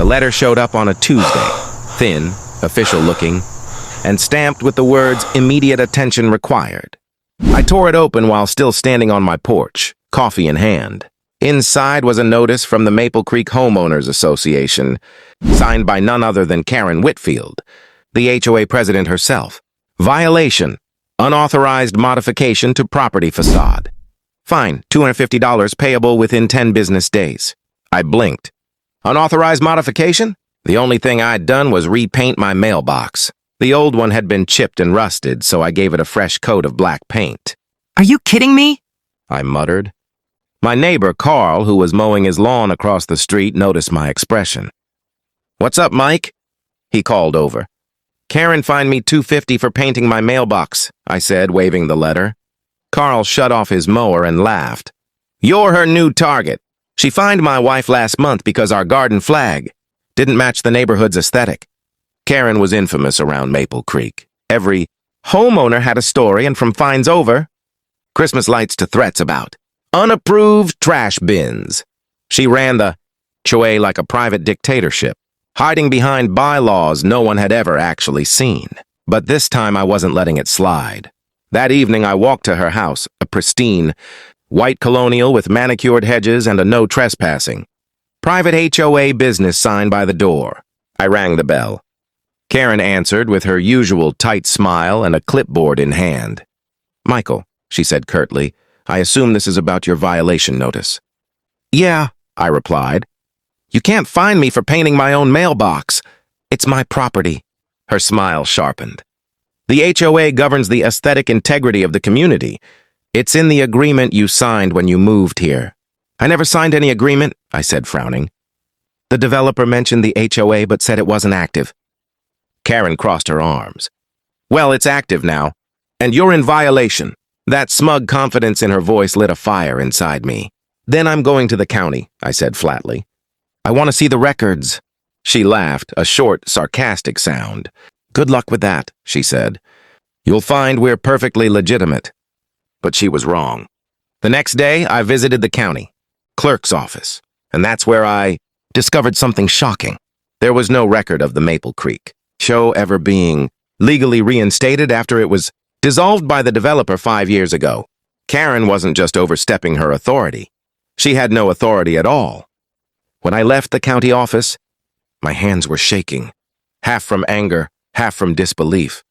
letter showed up on a Tuesday, thin, official-looking, and stamped with the words, "Immediate attention required." I tore it open while still standing on my porch, coffee in hand. Inside was a notice from the Maple Creek Homeowners Association, signed by none other than Karen Whitfield, the HOA president herself. Violation: unauthorized modification to property facade. Fine, $250 payable within 10 business days. I blinked. Unauthorized modification? The only thing I'd done was repaint my mailbox. The old one had been chipped and rusted, so I gave it a fresh coat of black paint. "Are you kidding me?" I muttered. My neighbor, Carl, who was mowing his lawn across the street, noticed my expression. "What's up, Mike?" he called over. "Karen fined me $250 for painting my mailbox," I said, waving the letter. Carl shut off his mower and laughed. "You're her new target. She fined my wife last month because our garden flag didn't match the neighborhood's aesthetic." Karen was infamous around Maple Creek. Every homeowner had a story, and from fines over, Christmas lights to threats about unapproved trash bins. She ran the HOA like a private dictatorship, hiding behind bylaws no one had ever actually seen. But this time I wasn't letting it slide. That evening I walked to her house, a pristine, white colonial with manicured hedges and a no trespassing. Private HOA business sign by the door. I rang the bell. Karen answered with her usual tight smile and a clipboard in hand. "Michael," she said curtly, "I assume this is about your violation notice." "Yeah," I replied. "You can't fine me for painting my own mailbox. It's my property." Her smile sharpened. "The HOA governs the aesthetic integrity of the community. It's in the agreement you signed when you moved here." "I never signed any agreement," I said, frowning. "The developer mentioned the HOA but said it wasn't active." Karen crossed her arms. "Well, it's active now, and you're in violation." That smug confidence in her voice lit a fire inside me. "Then I'm going to the county," I said flatly. "I want to see the records." She laughed, a short, sarcastic sound. "Good luck with that," she said. "You'll find we're perfectly legitimate." But she was wrong. The next day, I visited the county clerk's office, and that's where I discovered something shocking. There was no record of the Maple Creek HOA ever being legally reinstated after it was dissolved by the developer 5 years ago. Karen wasn't just overstepping her authority. She had no authority at all. When I left the county office, my hands were shaking, half from anger, half from disbelief.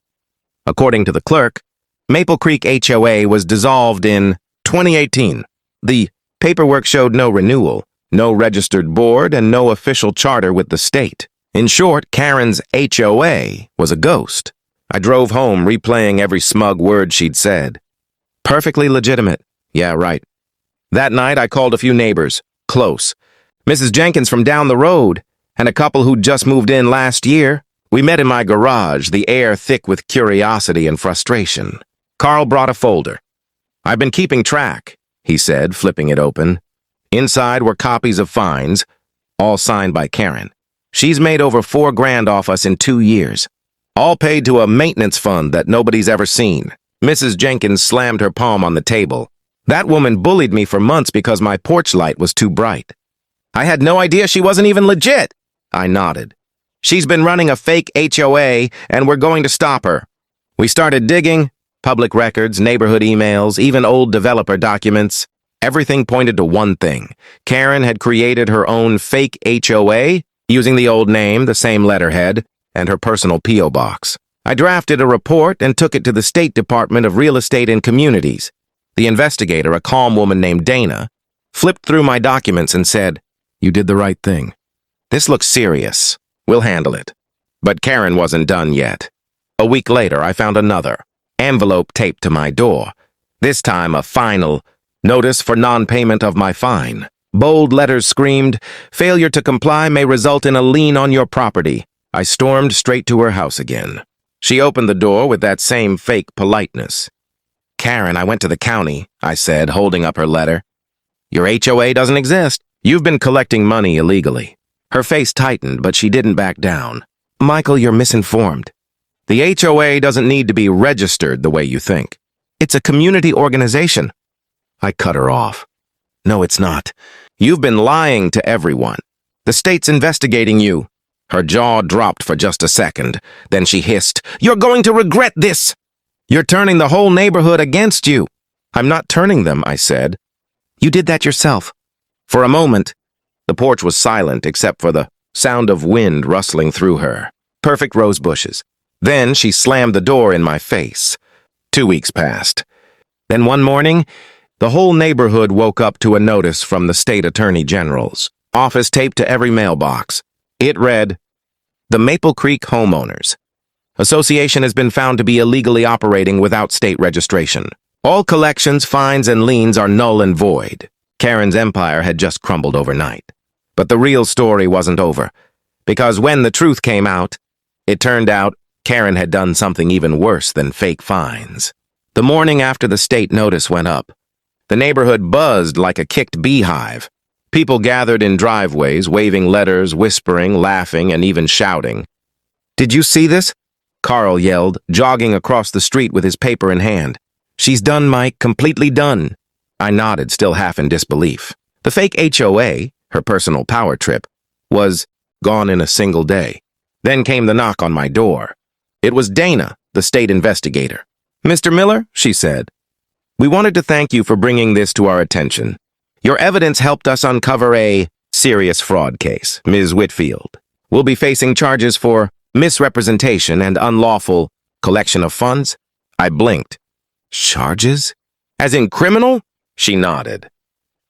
According to the clerk, Maple Creek HOA was dissolved in 2018. The paperwork showed no renewal, no registered board, and no official charter with the state. In short, Karen's HOA was a ghost. I drove home replaying every smug word she'd said. Perfectly legitimate. Yeah, right. That night, I called a few neighbors, close. Mrs. Jenkins from down the road, and a couple who'd just moved in last year. We met in my garage, the air thick with curiosity and frustration. Carl brought a folder. "I've been keeping track," he said, flipping it open. Inside were copies of fines, all signed by Karen. She's made over $4 grand off us in 2 years. All paid to a maintenance fund that nobody's ever seen. Mrs. Jenkins slammed her palm on the table. "That woman bullied me for months because my porch light was too bright. I had no idea she wasn't even legit." I nodded. "She's been running a fake HOA, and we're going to stop her." We started digging, public records, neighborhood emails, even old developer documents. Everything pointed to one thing. Karen had created her own fake HOA using the old name, the same letterhead, and her personal P.O. box. I drafted a report and took it to the State Department of Real Estate and Communities. The investigator, a calm woman named Dana, flipped through my documents and said, "You did the right thing. This looks serious. We'll handle it." But Karen wasn't done yet. A week later, I found another envelope taped to my door. This time, a final notice for non-payment of my fine. Bold letters screamed, "Failure to comply may result in a lien on your property." I stormed straight to her house again. She opened the door with that same fake politeness. "Karen, I went to the county," I said, holding up her letter. "Your HOA doesn't exist. You've been collecting money illegally." Her face tightened, but she didn't back down. "Michael, you're misinformed. The HOA doesn't need to be registered the way you think. It's a community organization." I cut her off. "No, it's not. You've been lying to everyone. The state's investigating you." Her jaw dropped for just a second. Then she hissed, "You're going to regret this! You're turning the whole neighborhood against you." "I'm not turning them," I said. "You did that yourself." For a moment, the porch was silent except for the sound of wind rustling through her. Perfect rose bushes. Then she slammed the door in my face. 2 weeks passed. Then one morning, the whole neighborhood woke up to a notice from the state attorney general's office taped to every mailbox. It read, "The Maple Creek Homeowners Association has been found to be illegally operating without state registration. All collections, fines, and liens are null and void." Karen's empire had just crumbled overnight. But the real story wasn't over, because when the truth came out, it turned out Karen had done something even worse than fake fines. The morning after the state notice went up, the neighborhood buzzed like a kicked beehive. People gathered in driveways, waving letters, whispering, laughing, and even shouting. "Did you see this?" Carl yelled, jogging across the street with his paper in hand. "She's done, Mike, completely done." I nodded, still half in disbelief. The fake HOA, her personal power trip, was gone in a single day. Then came the knock on my door. It was Dana, the state investigator. "Mr. Miller," she said, "we wanted to thank you for bringing this to our attention. Your evidence helped us uncover a serious fraud case. Ms. Whitfield will be facing charges for misrepresentation and unlawful collection of funds." I blinked. "Charges? As in criminal?" She nodded.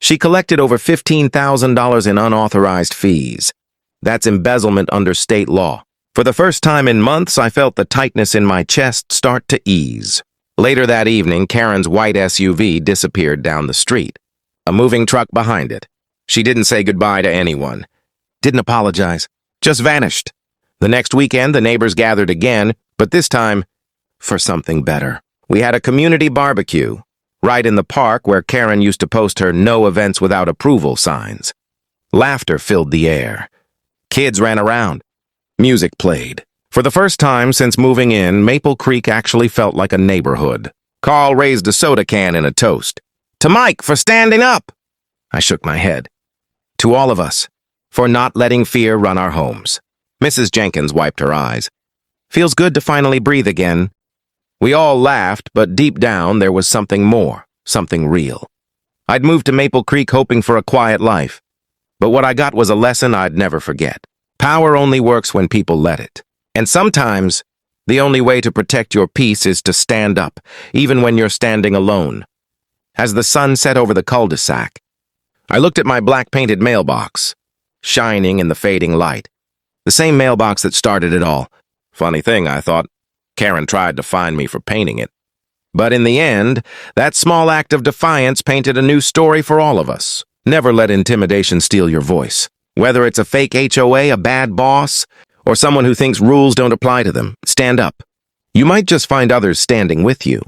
"She collected over $15,000 in unauthorized fees. That's embezzlement under state law." For the first time in months, I felt the tightness in my chest start to ease. Later that evening, Karen's white SUV disappeared down the street, a moving truck behind it. She didn't say goodbye to anyone, didn't apologize, just vanished. The next weekend, the neighbors gathered again, but this time for something better. We had a community barbecue, right in the park where Karen used to post her "no events without approval" signs. Laughter filled the air. Kids ran around. Music played. For the first time since moving in, Maple Creek actually felt like a neighborhood. Carl raised a soda can in a toast. "To Mike for standing up!" I shook my head. "To all of us, for not letting fear run our homes." Mrs. Jenkins wiped her eyes. "Feels good to finally breathe again." We all laughed, but deep down there was something more, something real. I'd moved to Maple Creek hoping for a quiet life, but what I got was a lesson I'd never forget. Power only works when people let it. And sometimes, the only way to protect your peace is to stand up, even when you're standing alone. As the sun set over the cul-de-sac, I looked at my black-painted mailbox, shining in the fading light. The same mailbox that started it all. Funny thing, I thought, Karen tried to find me for painting it. But in the end, that small act of defiance painted a new story for all of us. Never let intimidation steal your voice. Whether it's a fake HOA, a bad boss, or someone who thinks rules don't apply to them, stand up. You might just find others standing with you.